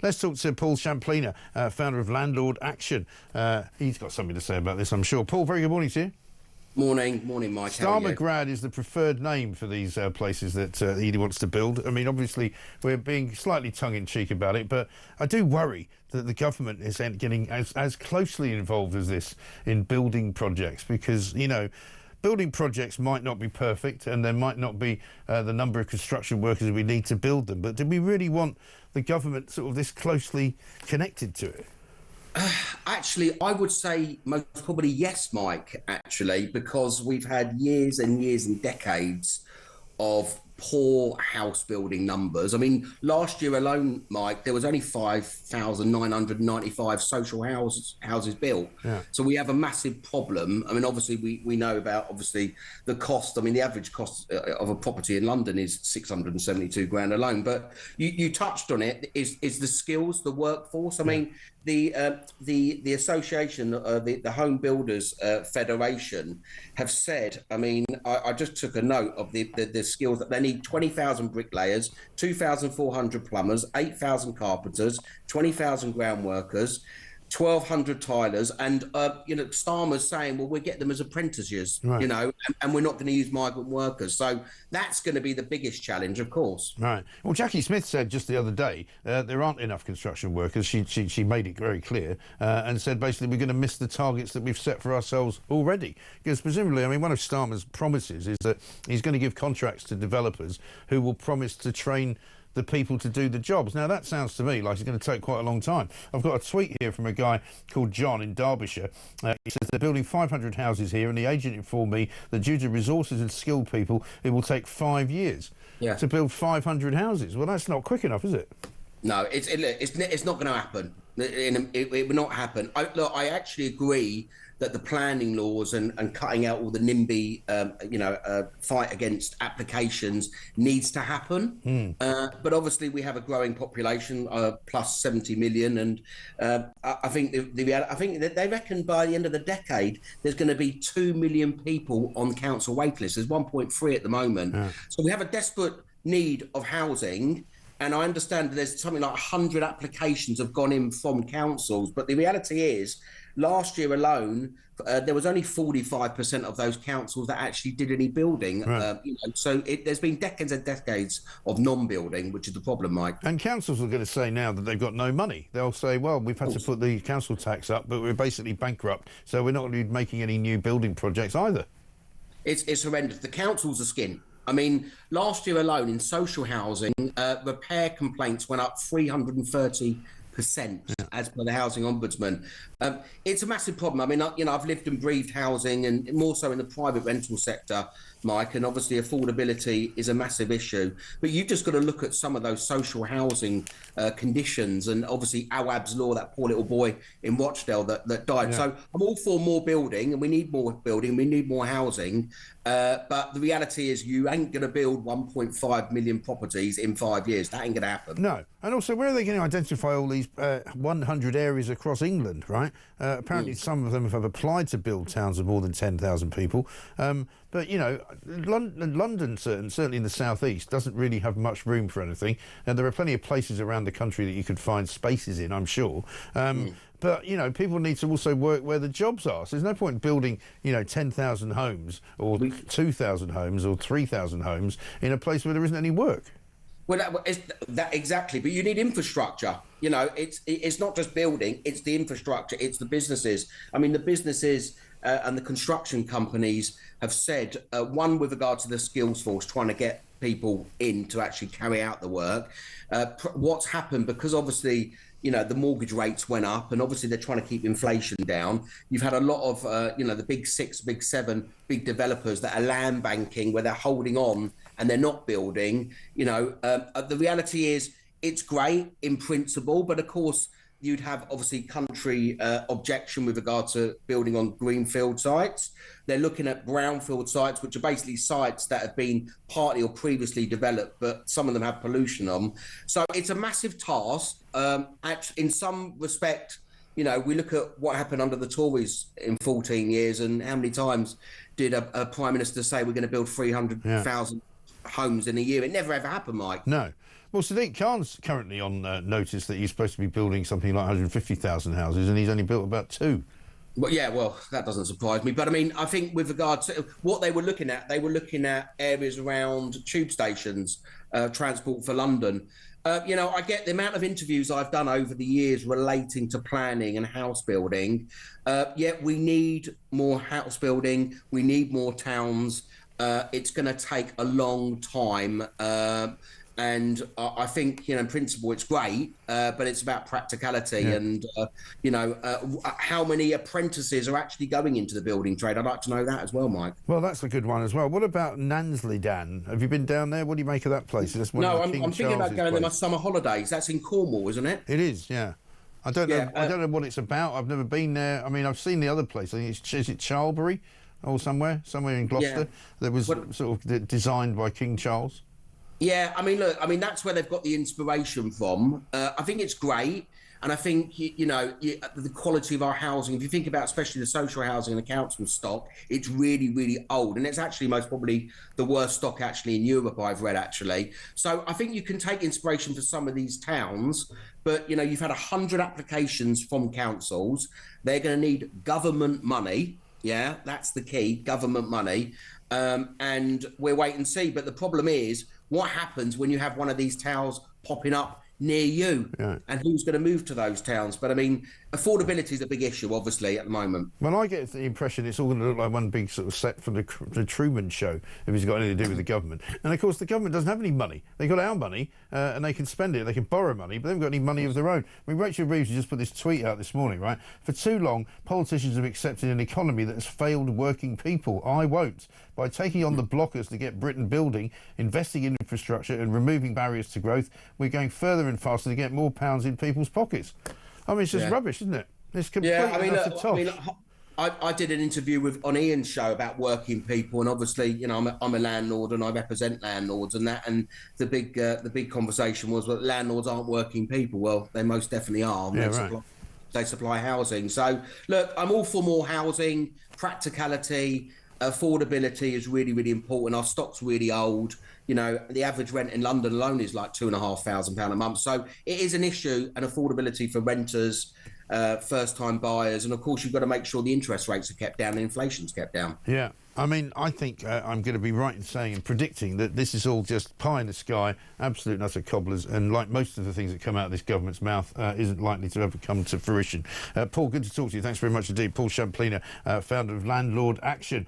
Let's talk to Paul Shamplina, founder of Landlord Action. He's got something to say about this, I'm sure. Paul, very good morning to you. Morning, Mike. Starmergrad is the preferred name for these places that he wants to build. I mean, obviously, we're being slightly tongue-in-cheek about it, but I do worry that the government is getting as closely involved as this in building projects because, you know, building projects might not be perfect and there might not be the number of construction workers we need to build them. But do we really want the government sort of this closely connected to it? Actually, I would say most probably yes, Mike, actually, because we've had years and years and decades of poor house building numbers. I mean, last year alone, Mike, there was only 5,995 social houses built. Yeah. So we have a massive problem. I mean, obviously, we know about, obviously, the cost. I mean, the average cost of a property in London is 672 grand alone. But you touched on it, is the skills, the workforce. I mean, the association, the Home Builders Federation have said, I mean, I just took a note of the skills that they need: 20,000 bricklayers, 2,400 plumbers, 8,000 carpenters, 20,000 ground workers, 1,200 tilers, and you know, Starmer's saying, well, we'll get them as apprentices, right, you know, and we're not going to use migrant workers. So that's going to be the biggest challenge, of course. Right. Well, Jackie Smith said just the other day there aren't enough construction workers. She made it very clear and said basically we're going to miss the targets that we've set for ourselves already. Because presumably, I mean, one of Starmer's promises is that he's going to give contracts to developers who will promise to train the people to do the jobs. Now, that sounds to me like it's going to take quite a long time. I've got a tweet here from a guy called John in Derbyshire. He says they're building 500 houses here, and the agent informed me that due to resources and skilled people, it will take 5 years to build 500 houses. Well, that's not quick enough, is it? No, it's not going to happen. It will not happen. I actually agree that the planning laws and cutting out all the NIMBY, fight against applications needs to happen. But obviously we have a growing population, plus 70 million, and I think that they reckon by the end of the decade there's going to be 2 million people on council wait lists. There's 1.3 at the moment, so we have a desperate need of housing. And I understand that there's something like 100 applications have gone in from councils. But the reality is, last year alone, there was only 45% of those councils that actually did any building. Right. So there's been decades and decades of non-building, which is the problem, Mike. And councils are going to say now that they've got no money. They'll say, well, we've had to put the council tax up, but we're basically bankrupt. So we're not going to be making any new building projects either. It's horrendous. The councils are skint. I mean, last year alone in social housing, repair complaints went up 330%, as per the Housing Ombudsman. It's a massive problem. I mean, I've lived and breathed housing, and more so in the private rental sector, Mike, and obviously affordability is a massive issue. But you've just got to look at some of those social housing conditions, and obviously Awab's law, that poor little boy in Rochdale that died. Yeah. So I'm all for more building, and we need more building, we need more housing. But the reality is you ain't going to build 1.5 million properties in 5 years. That ain't going to happen. No. And also, where are they going to identify all these 100 areas across England, right? Apparently some of them have applied to build towns of more than 10,000 people. But, you know, London, certainly in the southeast, doesn't really have much room for anything. And there are plenty of places around the country that you could find spaces in, I'm sure. But, you know, people need to also work where the jobs are. So there's no point building, 10,000 homes or 2,000 homes or 3,000 homes in a place where there isn't any work. Well, that exactly. But you need infrastructure. You know, it's not just building, it's the infrastructure, it's the businesses. I mean, the businesses and the construction companies have said, one, with regard to the skills force, trying to get people in to actually carry out the work. What's happened, because obviously, the mortgage rates went up, and obviously they're trying to keep inflation down. You've had a lot of, the big 6, big 7, big developers that are land banking, where they're holding on and they're not building. The reality is it's great in principle, but of course you'd have obviously country objection with regard to building on greenfield sites. They're looking at brownfield sites, which are basically sites that have been partly or previously developed, but some of them have pollution on. So it's a massive task. In some respect, we look at what happened under the Tories in 14 years, and how many times did a Prime Minister say we're going to build 300,000 homes in a year? It never ever happened, Mike. No. Well, Sadiq Khan's currently on notice that he's supposed to be building something like 150,000 houses, and he's only built about 2. Well, yeah, well, that doesn't surprise me. But I mean, I think with regard to what they were looking at areas around tube stations, transport for London. I get the amount of interviews I've done over the years relating to planning and house building. Yet we need more house building. We need more towns. It's going to take a long time. And I think, in principle, it's great, but it's about practicality and, how many apprentices are actually going into the building trade. I'd like to know that as well, Mike. Well, that's a good one as well. What about Nansley, Dan? Have you been down there? What do you make of that place? No, I'm thinking about going there my summer holidays. That's in Cornwall, isn't it? It is, yeah. I don't know. I don't know what it's about. I've never been there. I mean, I've seen the other place. I think is it Charlbury or somewhere in Gloucester that was sort of designed by King Charles. Yeah, I mean, look, that's where they've got the inspiration from. I think it's great. And I think, the quality of our housing, if you think about especially the social housing and the council stock, it's really, really old. And it's actually most probably the worst stock actually in Europe, I've read, actually. So I think you can take inspiration for some of these towns. But, you've had 100 applications from councils. They're going to need government money. Yeah, that's the key, government money. And we'll wait and see. But the problem is, what happens when you have one of these towns popping up near you, and who's going to move to those towns? But I mean, affordability is a big issue, obviously, at the moment. Well, I get the impression it's all going to look like one big sort of set from the Truman Show, if it's got anything to do with the government. And of course, the government doesn't have any money. They've got our money, and they can spend it. They can borrow money, but they haven't got any money of their own. I mean, Rachel Reeves just put this tweet out this morning, right? For too long, politicians have accepted an economy that has failed working people. I won't. By taking on the blockers to get Britain building, investing in infrastructure and removing barriers to growth, we're going further and faster to get more pounds in people's pockets. I mean, it's just rubbish, isn't it? It's completely I did an interview on Ian's show about working people, and obviously, I'm a landlord and I represent landlords, and the big conversation was, well, landlords aren't working people. Well, they most definitely are. They supply housing. So, look, I'm all for more housing, practicality. Affordability is really, really important. Our stock's really old. The average rent in London alone is like £2,500 a month. So it is an issue, and affordability for renters, first-time buyers, and of course you've got to make sure the interest rates are kept down and inflation's kept down. Yeah. I mean, I think I'm going to be right in saying and predicting that this is all just pie in the sky, absolute and utter cobblers, and like most of the things that come out of this government's mouth, isn't likely to ever come to fruition. Paul, good to talk to you. Thanks very much indeed. Paul Shamplina, founder of Landlord Action.